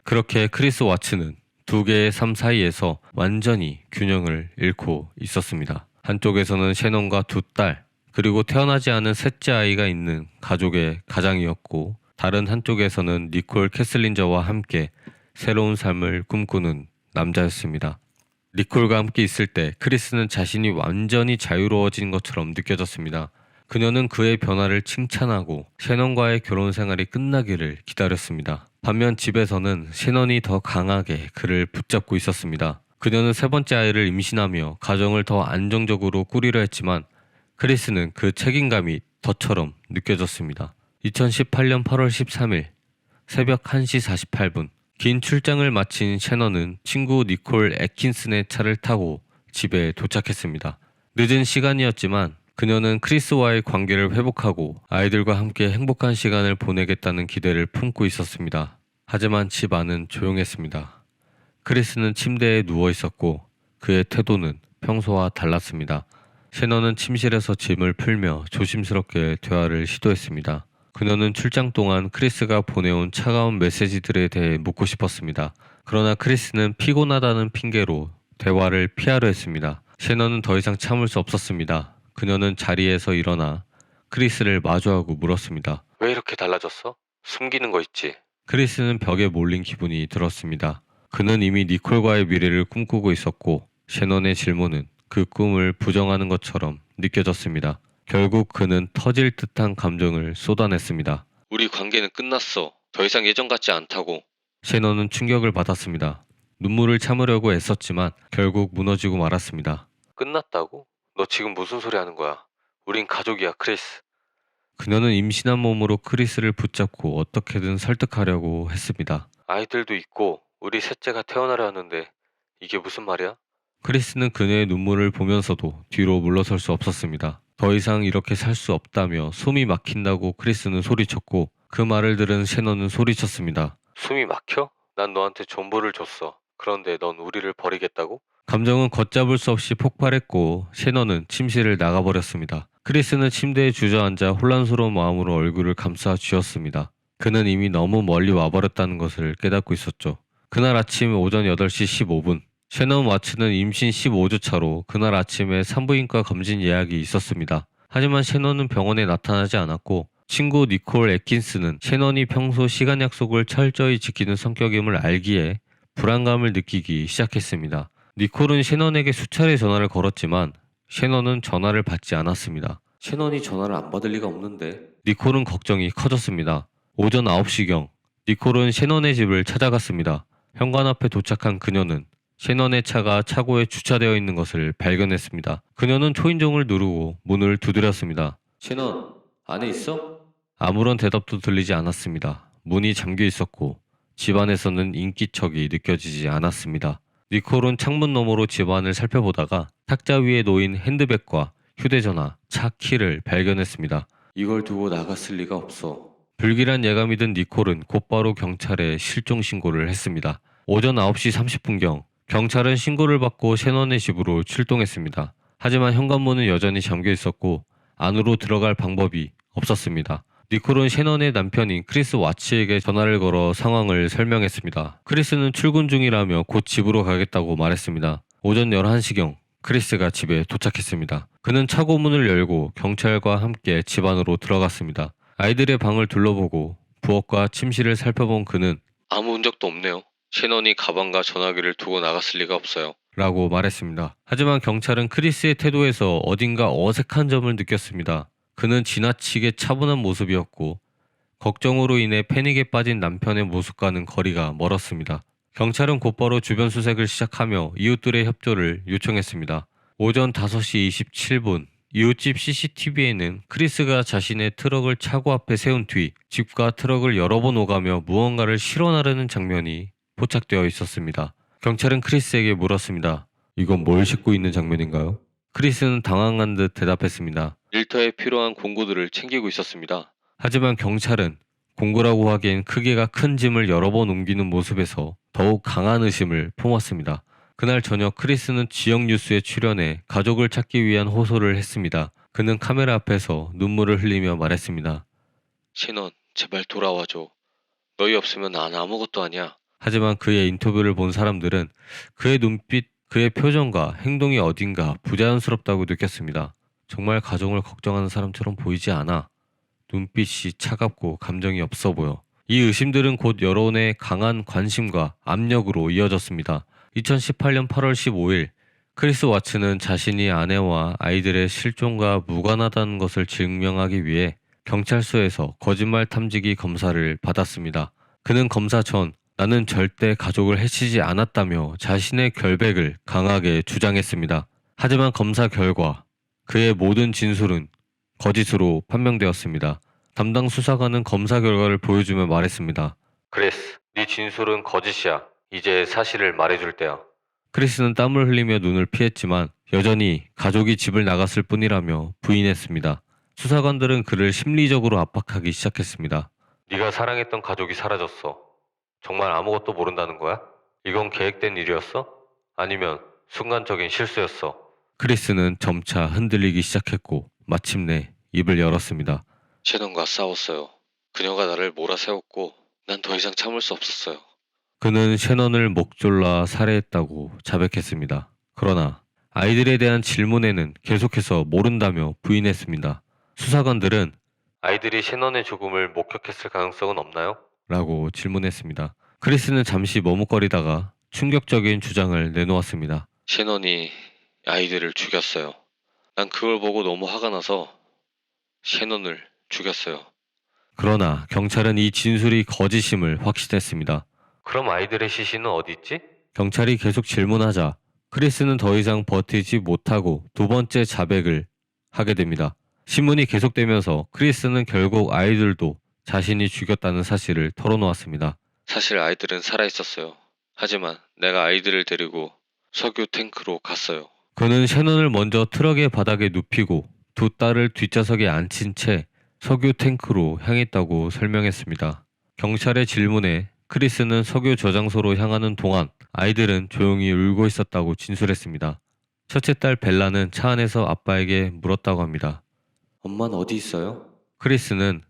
그렇게 크리스 와츠는 두 개의 삶 사이에서 완전히 균형을 잃고 있었습니다. 한쪽에서는 셰넌과 두 딸, 그리고 태어나지 않은 셋째 아이가 있는 가족의 가장이었고, 다른 한쪽에서는 니콜 캐슬린저와 함께 새로운 삶을 꿈꾸는 남자였습니다. 니콜과 함께 있을 때 크리스는 자신이 완전히 자유로워진 것처럼 느껴졌습니다. 그녀는 그의 변화를 칭찬하고 셰넌과의 결혼 생활이 끝나기를 기다렸습니다. 반면 집에서는 셰넌이 더 강하게 그를 붙잡고 있었습니다. 그녀는 세 번째 아이를 임신하며 가정을 더 안정적으로 꾸리려 했지만 크리스는 그 책임감이 덫처럼 느껴졌습니다. 2018년 8월 13일 새벽 1시 48분 긴 출장을 마친 셰넌은 친구 니콜 애킨슨의 차를 타고 집에 도착했습니다. 늦은 시간이었지만 그녀는 크리스와의 관계를 회복하고 아이들과 함께 행복한 시간을 보내겠다는 기대를 품고 있었습니다. 하지만 집 안은 조용했습니다. 크리스는 침대에 누워 있었고 그의 태도는 평소와 달랐습니다. 셰넌은 침실에서 짐을 풀며 조심스럽게 대화를 시도했습니다. 그녀는 출장 동안 크리스가 보내온 차가운 메시지들에 대해 묻고 싶었습니다. 그러나 크리스는 피곤하다는 핑계로 대화를 피하려 했습니다. 셰넌은 더 이상 참을 수 없었습니다. 그녀는 자리에서 일어나 크리스를 마주하고 물었습니다. 왜 이렇게 달라졌어? 숨기는 거 있지? 크리스는 벽에 몰린 기분이 들었습니다. 그는 이미 니콜과의 미래를 꿈꾸고 있었고 셰넌의 질문은 그 꿈을 부정하는 것처럼 느껴졌습니다. 결국 그는 터질 듯한 감정을 쏟아냈습니다. 우리 관계는 끝났어. 더 이상 예전 같지 않다고. 셰넌은 충격을 받았습니다. 눈물을 참으려고 애썼지만 결국 무너지고 말았습니다. 끝났다고? 너 지금 무슨 소리 하는 거야? 우린 가족이야, 크리스. 그녀는 임신한 몸으로 크리스를 붙잡고 어떻게든 설득하려고 했습니다. 아이들도 있고 우리 셋째가 태어나려 하는데 이게 무슨 말이야? 크리스는 그녀의 눈물을 보면서도 뒤로 물러설 수 없었습니다. 더 이상 이렇게 살 수 없다며 숨이 막힌다고 크리스는 소리쳤고 그 말을 들은 셰넌은 소리쳤습니다. 숨이 막혀? 난 너한테 정보를 줬어. 그런데 넌 우리를 버리겠다고? 감정은 걷잡을 수 없이 폭발했고 셰넌은 침실을 나가버렸습니다. 크리스는 침대에 주저앉아 혼란스러운 마음으로 얼굴을 감싸 쥐었습니다. 그는 이미 너무 멀리 와버렸다는 것을 깨닫고 있었죠. 그날 아침 오전 8시 15분 셰넌 와츠는 임신 15주 차로 그날 아침에 산부인과 검진 예약이 있었습니다. 하지만 셰넌은 병원에 나타나지 않았고 친구 니콜 애킨스는 셰넌이 평소 시간 약속을 철저히 지키는 성격임을 알기에 불안감을 느끼기 시작했습니다. 니콜은 셰넌에게 수차례 전화를 걸었지만 셰넌은 전화를 받지 않았습니다. 셰넌이 전화를 안 받을 리가 없는데. 니콜은 걱정이 커졌습니다. 오전 9시경 니콜은 셰넌의 집을 찾아갔습니다. 현관 앞에 도착한 그녀는 셰넌의 차가 차고에 주차되어 있는 것을 발견했습니다. 그녀는 초인종을 누르고 문을 두드렸습니다. 셰넌, 안에 있어? 아무런 대답도 들리지 않았습니다. 문이 잠겨 있었고 집안에서는 인기척이 느껴지지 않았습니다. 니콜은 창문 너머로 집안을 살펴보다가 탁자 위에 놓인 핸드백과 휴대전화, 차 키를 발견했습니다. 이걸 두고 나갔을 리가 없어. 불길한 예감이 든 니콜은 곧바로 경찰에 실종 신고를 했습니다. 오전 9시 30분경 경찰은 신고를 받고 셰넌의 집으로 출동했습니다. 하지만 현관문은 여전히 잠겨 있었고 안으로 들어갈 방법이 없었습니다. 니콜은 셰넌의 남편인 크리스 와츠에게 전화를 걸어 상황을 설명했습니다. 크리스는 출근 중이라며 곧 집으로 가겠다고 말했습니다. 오전 11시경 크리스가 집에 도착했습니다. 그는 차고문을 열고 경찰과 함께 집 안으로 들어갔습니다. 아이들의 방을 둘러보고 부엌과 침실을 살펴본 그는 아무 흔적도 없네요. 셰넌이 가방과 전화기를 두고 나갔을 리가 없어요. 라고 말했습니다. 하지만 경찰은 크리스의 태도에서 어딘가 어색한 점을 느꼈습니다. 그는 지나치게 차분한 모습이었고 걱정으로 인해 패닉에 빠진 남편의 모습과는 거리가 멀었습니다. 경찰은 곧바로 주변 수색을 시작하며 이웃들의 협조를 요청했습니다. 오전 5시 27분 이웃집 CCTV에는 크리스가 자신의 트럭을 차고 앞에 세운 뒤 집과 트럭을 여러 번 오가며 무언가를 실어나르는 장면이 포착되어 있었습니다. 경찰은 크리스에게 물었습니다. 이건 뭘 싣고 있는 장면인가요? 크리스는 당황한 듯 대답했습니다. 일터에 필요한 공구들을 챙기고 있었습니다. 하지만 경찰은 공구라고 하기엔 크기가 큰 짐을 여러 번 옮기는 모습에서 더욱 강한 의심을 품었습니다. 그날 저녁 크리스는 지역 뉴스에 출연해 가족을 찾기 위한 호소를 했습니다. 그는 카메라 앞에서 눈물을 흘리며 말했습니다. 셰넌, 제발 돌아와줘. 너희 없으면 난 아무것도 아니야. 하지만 그의 인터뷰를 본 사람들은 그의 눈빛, 그의 표정과 행동이 어딘가 부자연스럽다고 느꼈습니다. 정말 가족을 걱정하는 사람처럼 보이지 않아. 눈빛이 차갑고 감정이 없어 보여. 이 의심들은 곧 여론의 강한 관심과 압력으로 이어졌습니다. 2018년 8월 15일, 크리스 와츠는 자신이 아내와 아이들의 실종과 무관하다는 것을 증명하기 위해 경찰서에서 거짓말 탐지기 검사를 받았습니다. 그는 검사 전 나는 절대 가족을 해치지 않았다며 자신의 결백을 강하게 주장했습니다. 하지만 검사 결과 그의 모든 진술은 거짓으로 판명되었습니다. 담당 수사관은 검사 결과를 보여주며 말했습니다. 크리스, 네 진술은 거짓이야. 이제 사실을 말해줄 때야. 크리스는 땀을 흘리며 눈을 피했지만 여전히 가족이 집을 나갔을 뿐이라며 부인했습니다. 수사관들은 그를 심리적으로 압박하기 시작했습니다. 네가 사랑했던 가족이 사라졌어. 정말 아무것도 모른다는 거야? 이건 계획된 일이었어? 아니면 순간적인 실수였어? 크리스는 점차 흔들리기 시작했고 마침내 입을 열었습니다. 셰넌과 싸웠어요. 그녀가 나를 몰아세웠고 난 더 이상 참을 수 없었어요. 그는 셰넌을 목 졸라 살해했다고 자백했습니다. 그러나 아이들에 대한 질문에는 계속해서 모른다며 부인했습니다. 수사관들은 아이들이 셰넌의 죽음을 목격했을 가능성은 없나요? 라고 질문했습니다. 크리스는 잠시 머뭇거리다가 충격적인 주장을 내놓았습니다. 셰넌이 아이들을 죽였어요. 난 그걸 보고 너무 화가 나서 셰넌을 죽였어요. 그러나 경찰은 이 진술이 거짓임을 확신했습니다. 그럼 아이들의 시신은 어디 있지? 경찰이 계속 질문하자 크리스는 더 이상 버티지 못하고 두 번째 자백을 하게 됩니다. 신문이 계속되면서 크리스는 결국 아이들도 자신이 죽였다는 사실을 털어놓았습니다. 사실 아이들은 살아있었어요. 하지만 내가 아이들을 데리고 석유 탱크로 갔어요. 그는 셰넌을 먼저 트럭의 바닥에 눕히고 두 딸을 뒷좌석에 앉힌 채 석유 탱크로 향했다고 설명했습니다. 경찰의 질문에 크리스는 석유 저장소로 향하는 동안 아이들은 조용히 울고 있었다고 진술했습니다. 첫째 딸 벨라는 차 안에서 아빠에게 물었다고 합니다. 엄마는 어디 있어요? 크리스는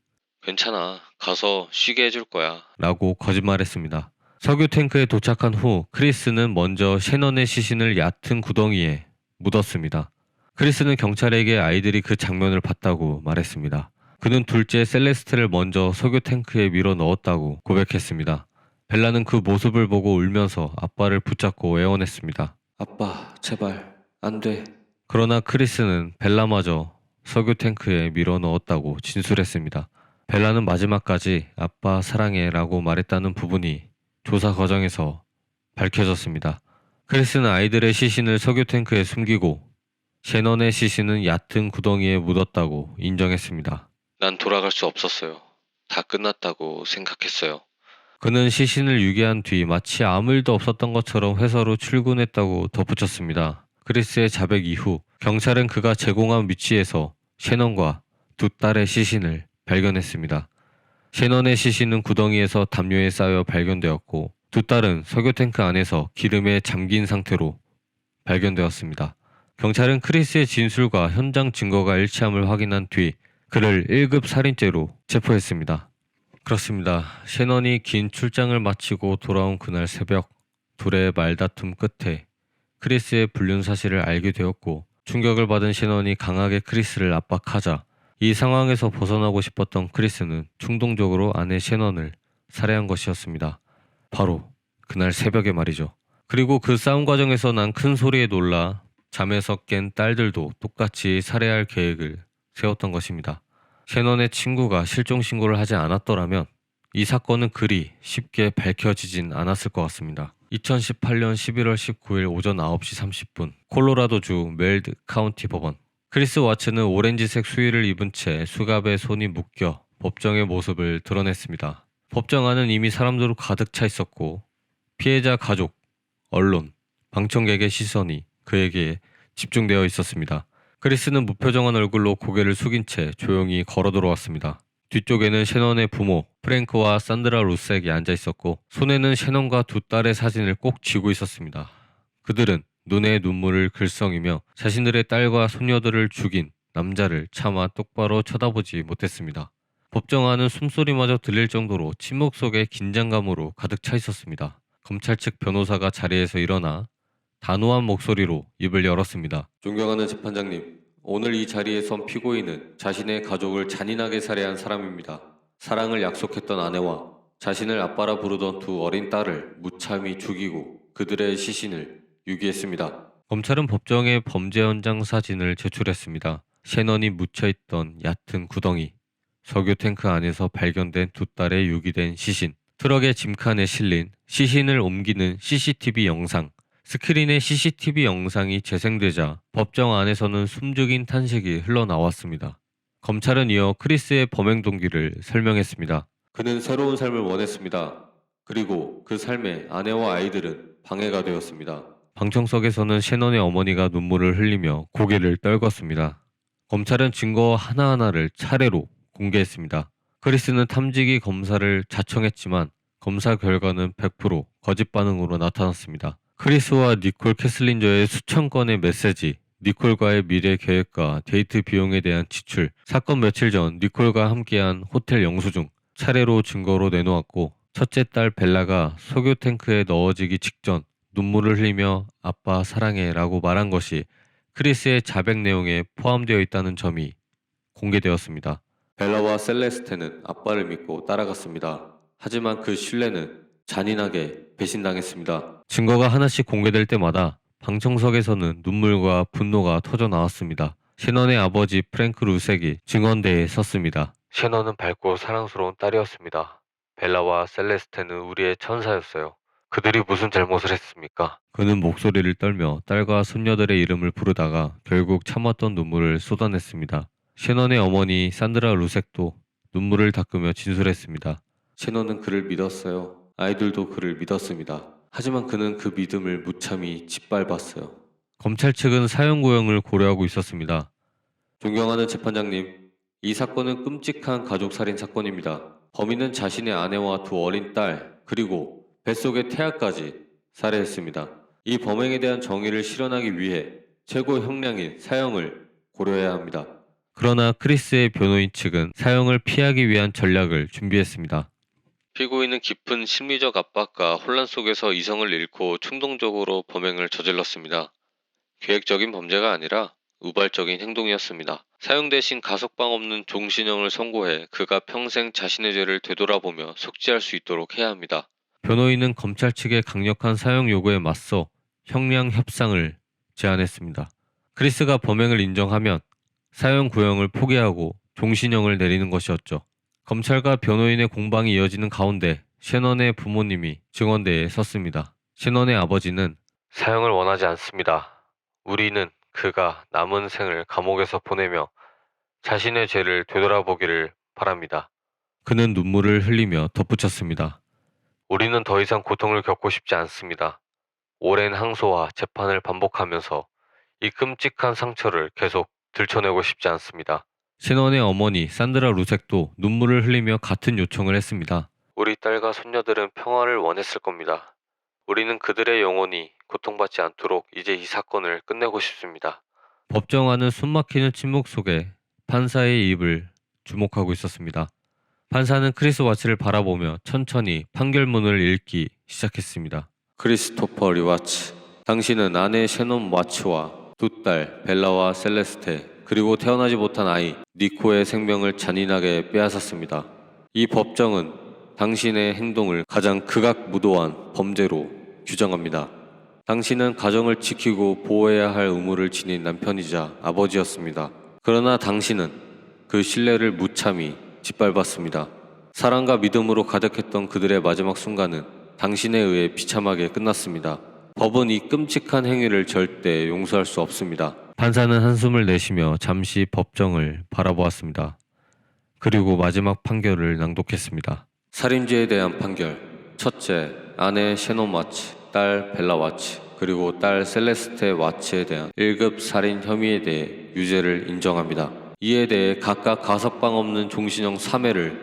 괜찮아. 가서 쉬게 해줄 거야. 라고 거짓말했습니다. 석유 탱크에 도착한 후 크리스는 먼저 셰넌의 시신을 얕은 구덩이에 묻었습니다. 크리스는 경찰에게 아이들이 그 장면을 봤다고 말했습니다. 그는 둘째 셀레스트를 먼저 석유 탱크에 밀어 넣었다고 고백했습니다. 벨라는 그 모습을 보고 울면서 아빠를 붙잡고 애원했습니다. 아빠, 제발, 안 돼. 그러나 크리스는 벨라마저 석유 탱크에 밀어 넣었다고 진술했습니다. 벨라는 마지막까지 아빠 사랑해 라고 말했다는 부분이 조사 과정에서 밝혀졌습니다. 크리스는 아이들의 시신을 석유 탱크에 숨기고 셰넌의 시신은 얕은 구덩이에 묻었다고 인정했습니다. 난 돌아갈 수 없었어요. 다 끝났다고 생각했어요. 그는 시신을 유기한 뒤 마치 아무 일도 없었던 것처럼 회사로 출근했다고 덧붙였습니다. 크리스의 자백 이후 경찰은 그가 제공한 위치에서 셰넌과 두 딸의 시신을 발견했습니다. 셰넌의 시신은 구덩이에서 담요에 쌓여 발견되었고 두 딸은 석유 탱크 안에서 기름에 잠긴 상태로 발견되었습니다. 경찰은 크리스의 진술과 현장 증거가 일치함을 확인한 뒤 그를 1급 살인죄로 체포했습니다. 그렇습니다. 셰넌이 긴 출장을 마치고 돌아온 그날 새벽 둘의 말다툼 끝에 크리스의 불륜 사실을 알게 되었고 충격을 받은 셰넌이 강하게 크리스를 압박하자 이 상황에서 벗어나고 싶었던 크리스는 충동적으로 아내 셰넌을 살해한 것이었습니다. 바로 그날 새벽에 말이죠. 그리고 그 싸움 과정에서 난 큰 소리에 놀라 잠에서 깬 딸들도 똑같이 살해할 계획을 세웠던 것입니다. 셰넌의 친구가 실종 신고를 하지 않았더라면 이 사건은 그리 쉽게 밝혀지진 않았을 것 같습니다. 2018년 11월 19일 오전 9시 30분 콜로라도주 멜드 카운티 법원. 크리스 와츠는 오렌지색 수의를 입은 채 수갑에 손이 묶여 법정의 모습을 드러냈습니다. 법정 안은 이미 사람들로 가득 차 있었고 피해자 가족, 언론, 방청객의 시선이 그에게 집중되어 있었습니다. 크리스는 무표정한 얼굴로 고개를 숙인 채 조용히 걸어 들어왔습니다. 뒤쪽에는 셰넌의 부모 프랭크와 산드라 루색이 앉아 있었고 손에는 셰넌과 두 딸의 사진을 꼭 쥐고 있었습니다. 그들은 눈에 눈물을 글썽이며 자신들의 딸과 손녀들을 죽인 남자를 차마 똑바로 쳐다보지 못했습니다. 법정 안은 숨소리마저 들릴 정도로 침묵 속에 긴장감으로 가득 차 있었습니다. 검찰 측 변호사가 자리에서 일어나 단호한 목소리로 입을 열었습니다. 존경하는 재판장님, 오늘 이 자리에 선 피고인은 자신의 가족을 잔인하게 살해한 사람입니다. 사랑을 약속했던 아내와 자신을 아빠라 부르던 두 어린 딸을 무참히 죽이고 그들의 시신을 유기했습니다. 검찰은 법정에 범죄 현장 사진을 제출했습니다. 셰넌이 묻혀있던 얕은 구덩이, 석유 탱크 안에서 발견된 두 딸의 유기된 시신, 트럭의 짐칸에 실린 시신을 옮기는 CCTV 영상, 스크린에 CCTV 영상이 재생되자 법정 안에서는 숨죽인 탄식이 흘러나왔습니다. 검찰은 이어 크리스의 범행 동기를 설명했습니다. 그는 새로운 삶을 원했습니다. 그리고 그 삶에 아내와 아이들은 방해가 되었습니다. 방청석에서는 셰넌의 어머니가 눈물을 흘리며 고개를 떨궜습니다. 검찰은 증거 하나하나를 차례로 공개했습니다. 크리스는 탐지기 검사를 자청했지만 검사 결과는 100% 거짓 반응으로 나타났습니다. 크리스와 니콜 캐슬린저의 수천 건의 메시지, 니콜과의 미래 계획과 데이트 비용에 대한 지출, 사건 며칠 전 니콜과 함께한 호텔 영수증 차례로 증거로 내놓았고 첫째 딸 벨라가 석유 탱크에 넣어지기 직전 눈물을 흘리며 아빠 사랑해 라고 말한 것이 크리스의 자백 내용에 포함되어 있다는 점이 공개되었습니다. 벨라와 셀레스테는 아빠를 믿고 따라갔습니다. 하지만 그 신뢰는 잔인하게 배신당했습니다. 증거가 하나씩 공개될 때마다 방청석에서는 눈물과 분노가 터져 나왔습니다. 셰넌의 아버지 프랭크 루색이 증언대에 섰습니다. 셰넌은 밝고 사랑스러운 딸이었습니다. 벨라와 셀레스테는 우리의 천사였어요. 그들이 무슨 잘못을 했습니까? 그는 목소리를 떨며 딸과 손녀들의 이름을 부르다가 결국 참았던 눈물을 쏟아냈습니다. 셰넌의 어머니 산드라 루색도 눈물을 닦으며 진술했습니다. 셰넌은 그를 믿었어요. 아이들도 그를 믿었습니다. 하지만 그는 그 믿음을 무참히 짓밟았어요. 검찰 측은 사형 구형을 고려하고 있었습니다. 존경하는 재판장님, 이 사건은 끔찍한 가족살인 사건입니다. 범인은 자신의 아내와 두 어린 딸, 그리고 뱃속의 태아까지 살해했습니다. 이 범행에 대한 정의를 실현하기 위해 최고 형량인 사형을 고려해야 합니다. 그러나 크리스의 변호인 측은 사형을 피하기 위한 전략을 준비했습니다. 피고인은 깊은 심리적 압박과 혼란 속에서 이성을 잃고 충동적으로 범행을 저질렀습니다. 계획적인 범죄가 아니라 우발적인 행동이었습니다. 사형 대신 가석방 없는 종신형을 선고해 그가 평생 자신의 죄를 되돌아보며 속죄할 수 있도록 해야 합니다. 변호인은 검찰 측의 강력한 사형 요구에 맞서 형량 협상을 제안했습니다. 크리스가 범행을 인정하면 사형 구형을 포기하고 종신형을 내리는 것이었죠. 검찰과 변호인의 공방이 이어지는 가운데 셰넌의 부모님이 증언대에 섰습니다. 셰넌의 아버지는 사형을 원하지 않습니다. 우리는 그가 남은 생을 감옥에서 보내며 자신의 죄를 되돌아보기를 바랍니다. 그는 눈물을 흘리며 덧붙였습니다. 우리는 더 이상 고통을 겪고 싶지 않습니다. 오랜 항소와 재판을 반복하면서 이 끔찍한 상처를 계속 들춰내고 싶지 않습니다. 셰넌의 어머니 산드라 루색도 눈물을 흘리며 같은 요청을 했습니다. 우리 딸과 손녀들은 평화를 원했을 겁니다. 우리는 그들의 영혼이 고통받지 않도록 이제 이 사건을 끝내고 싶습니다. 법정 안은 숨막히는 침묵 속에 판사의 입을 주목하고 있었습니다. 판사는 크리스 와츠를 바라보며 천천히 판결문을 읽기 시작했습니다. 크리스토퍼 리와츠, 당신은 아내 셰넌 와츠와 두 딸 벨라와 셀레스테 그리고 태어나지 못한 아이 니코의 생명을 잔인하게 빼앗았습니다. 이 법정은 당신의 행동을 가장 극악무도한 범죄로 규정합니다. 당신은 가정을 지키고 보호해야 할 의무를 지닌 남편이자 아버지였습니다. 그러나 당신은 그 신뢰를 무참히 짓밟았습니다. 사랑과 믿음으로 가득했던 그들의 마지막 순간은 당신에 의해 비참하게 끝났습니다. 법은 이 끔찍한 행위를 절대 용서할 수 없습니다. 판사는 한숨을 내쉬며 잠시 법정을 바라보았습니다. 그리고 마지막 판결을 낭독했습니다. 살인죄에 대한 판결. 첫째, 아내 셰넌 와츠, 딸 벨라 와츠, 그리고 딸 셀레스테 와츠에 대한 1급 살인 혐의에 대해 유죄를 인정합니다. 이에 대해 각각 가석방 없는 종신형 3회를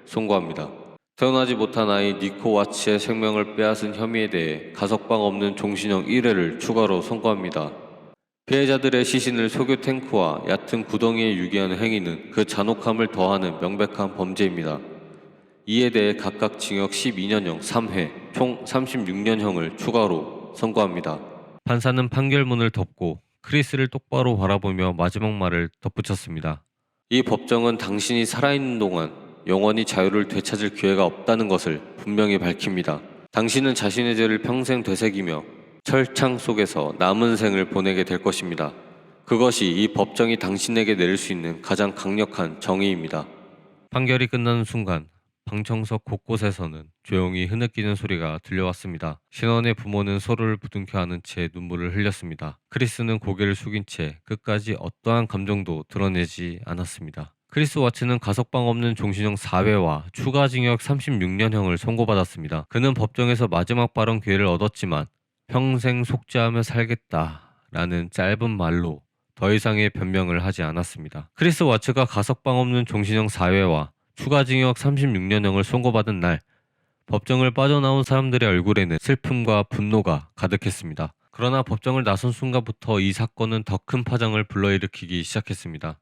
선고합니다. 태어나지 못한 아이 니코 와츠의 생명을 빼앗은 혐의에 대해 가석방 없는 종신형 1회를 추가로 선고합니다. 피해자들의 시신을 석유 탱크와 얕은 구덩이에 유기하는 행위는 그 잔혹함을 더하는 명백한 범죄입니다. 이에 대해 각각 징역 12년형 3회, 총 36년형을 추가로 선고합니다. 판사는 판결문을 덮고 크리스를 똑바로 바라보며 마지막 말을 덧붙였습니다. 이 법정은 당신이 살아있는 동안 영원히 자유를 되찾을 기회가 없다는 것을 분명히 밝힙니다. 당신은 자신의 죄를 평생 되새기며 철창 속에서 남은 생을 보내게 될 것입니다. 그것이 이 법정이 당신에게 내릴 수 있는 가장 강력한 정의입니다. 판결이 끝나는 순간 방청석 곳곳에서는 조용히 흐느끼는 소리가 들려왔습니다. 신원의 부모는 서로를 부둥켜 안은 채 눈물을 흘렸습니다. 크리스는 고개를 숙인 채 끝까지 어떠한 감정도 드러내지 않았습니다. 크리스 와츠는 가석방 없는 종신형 4회와 추가 징역 36년형을 선고받았습니다. 그는 법정에서 마지막 발언 기회를 얻었지만 평생 속죄하며 살겠다라는 짧은 말로 더 이상의 변명을 하지 않았습니다. 크리스 와츠가 가석방 없는 종신형 4회와 추가 징역 36년형을 선고받은 날, 법정을 빠져나온 사람들의 얼굴에는 슬픔과 분노가 가득했습니다. 그러나 법정을 나선 순간부터 이 사건은 더 큰 파장을 불러일으키기 시작했습니다.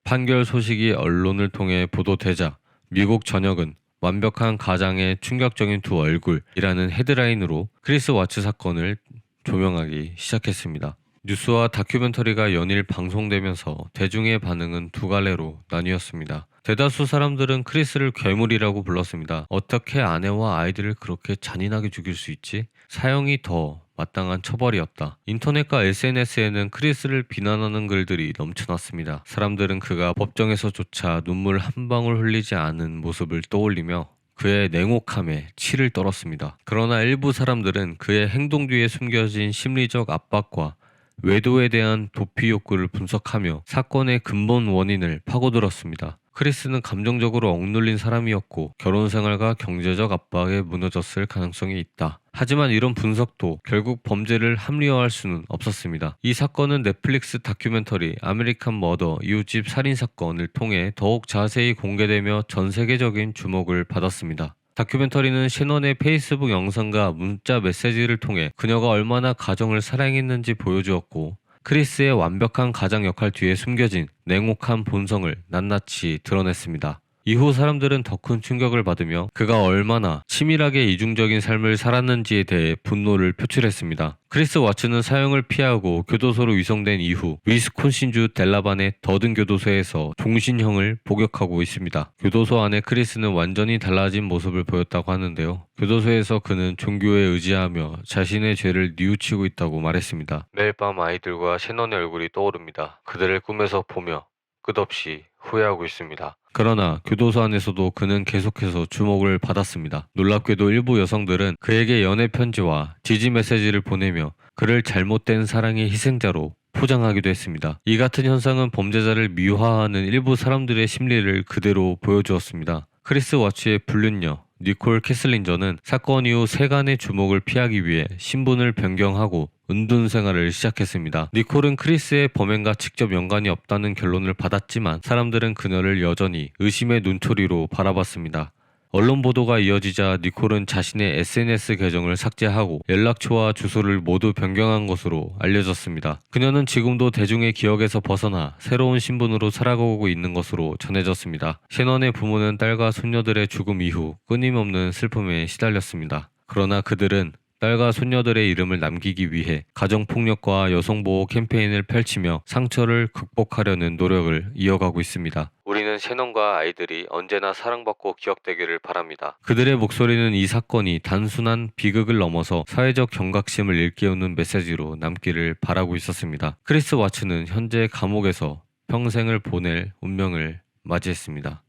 판결 소식이 언론을 통해 보도되자 미국 전역은 완벽한 가장의 충격적인 두 얼굴이라는 헤드라인으로 크리스 와츠 사건을 조명하기 시작했습니다. 뉴스와 다큐멘터리가 연일 방송되면서 대중의 반응은 두 갈래로 나뉘었습니다. 대다수 사람들은 크리스를 괴물이라고 불렀습니다. 어떻게 아내와 아이들을 그렇게 잔인하게 죽일 수 있지? 사형이 더 마땅한 처벌이었다. 인터넷과 SNS에는 크리스를 비난하는 글들이 넘쳐났습니다. 사람들은 그가 법정에서조차 눈물 한 방울 흘리지 않은 모습을 떠올리며 그의 냉혹함에 치를 떨었습니다. 그러나 일부 사람들은 그의 행동 뒤에 숨겨진 심리적 압박과 외도에 대한 도피 욕구를 분석하며 사건의 근본 원인을 파고들었습니다. 크리스는 감정적으로 억눌린 사람이었고 결혼 생활과 경제적 압박에 무너졌을 가능성이 있다. 하지만 이런 분석도 결국 범죄를 합리화할 수는 없었습니다. 이 사건은 넷플릭스 다큐멘터리 아메리칸 머더 이웃집 살인사건을 통해 더욱 자세히 공개되며 전 세계적인 주목을 받았습니다. 다큐멘터리는 셰넌의 페이스북 영상과 문자 메시지를 통해 그녀가 얼마나 가정을 사랑했는지 보여주었고 크리스의 완벽한 가장 역할 뒤에 숨겨진 냉혹한 본성을 낱낱이 드러냈습니다. 이후 사람들은 더 큰 충격을 받으며 그가 얼마나 치밀하게 이중적인 삶을 살았는지에 대해 분노를 표출했습니다. 크리스 와츠는 사형을 피하고 교도소로 위송된 이후 위스콘신주 델라반의 더든 교도소에서 종신형을 복역하고 있습니다. 교도소 안에 크리스는 완전히 달라진 모습을 보였다고 하는데요. 교도소에서 그는 종교에 의지하며 자신의 죄를 뉘우치고 있다고 말했습니다. 매일 밤 아이들과 셰넌의 얼굴이 떠오릅니다. 그들을 꿈에서 보며 끝없이 후회하고 있습니다. 그러나 교도소 안에서도 그는 계속해서 주목을 받았습니다. 놀랍게도 일부 여성들은 그에게 연애 편지와 지지 메시지를 보내며 그를 잘못된 사랑의 희생자로 포장하기도 했습니다. 이 같은 현상은 범죄자를 미화하는 일부 사람들의 심리를 그대로 보여주었습니다. 크리스 와츠의 불륜녀 니콜 캐슬린저는 사건 이후 세간의 주목을 피하기 위해 신분을 변경하고 은둔 생활을 시작했습니다. 니콜은 크리스의 범행과 직접 연관이 없다는 결론을 받았지만 사람들은 그녀를 여전히 의심의 눈초리로 바라봤습니다. 언론 보도가 이어지자 니콜은 자신의 SNS 계정을 삭제하고 연락처와 주소를 모두 변경한 것으로 알려졌습니다. 그녀는 지금도 대중의 기억에서 벗어나 새로운 신분으로 살아가고 있는 것으로 전해졌습니다. 셰넌의 부모는 딸과 손녀들의 죽음 이후 끊임없는 슬픔에 시달렸습니다. 그러나 그들은 딸과 손녀들의 이름을 남기기 위해 가정폭력과 여성보호 캠페인을 펼치며 상처를 극복하려는 노력을 이어가고 있습니다. 우리는 셰넌과 아이들이 언제나 사랑받고 기억되기를 바랍니다. 그들의 목소리는 이 사건이 단순한 비극을 넘어서 사회적 경각심을 일깨우는 메시지로 남기를 바라고 있었습니다. 크리스 와츠는 현재 감옥에서 평생을 보낼 운명을 맞이했습니다.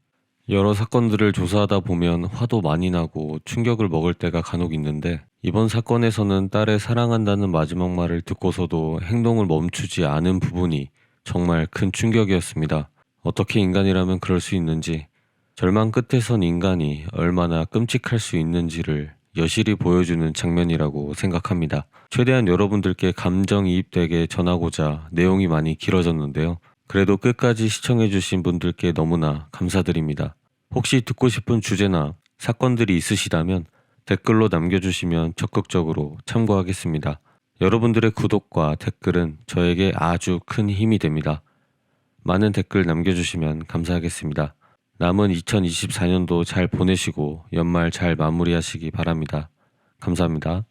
여러 사건들을 조사하다 보면 화도 많이 나고 충격을 먹을 때가 간혹 있는데 이번 사건에서는 딸의 사랑한다는 마지막 말을 듣고서도 행동을 멈추지 않은 부분이 정말 큰 충격이었습니다. 어떻게 인간이라면 그럴 수 있는지, 절망 끝에선 인간이 얼마나 끔찍할 수 있는지를 여실히 보여주는 장면이라고 생각합니다. 최대한 여러분들께 감정이입되게 전하고자 내용이 많이 길어졌는데요. 그래도 끝까지 시청해주신 분들께 너무나 감사드립니다. 혹시 듣고 싶은 주제나 사건들이 있으시다면 댓글로 남겨주시면 적극적으로 참고하겠습니다. 여러분들의 구독과 댓글은 저에게 아주 큰 힘이 됩니다. 많은 댓글 남겨주시면 감사하겠습니다. 남은 2024년도 잘 보내시고 연말 잘 마무리하시기 바랍니다. 감사합니다.